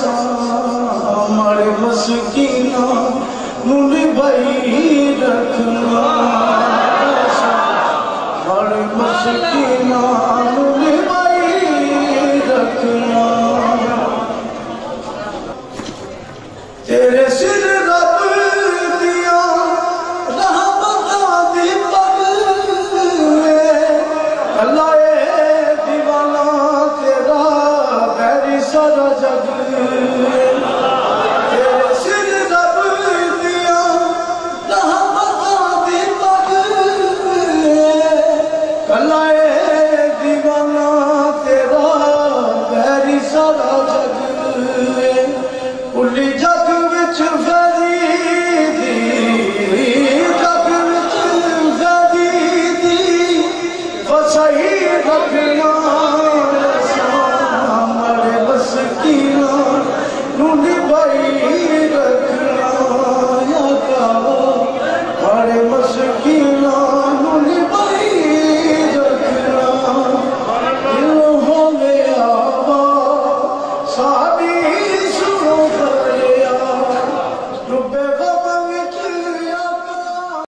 मारे मस्कीना मुंडी भाई रखना मारे मस्कीना मुंडी भाई रखना तेरे सिर रब दिया रहमतां दी पग अल्लाह दीवाना तेरा बैरी सारा जग तेरे सिर रब दिया रहमतां दी पग अल्लाह दीवाना तेरा बैरी सारा जग उली जग विच फरीदी जग विच फरीदी वसई रखना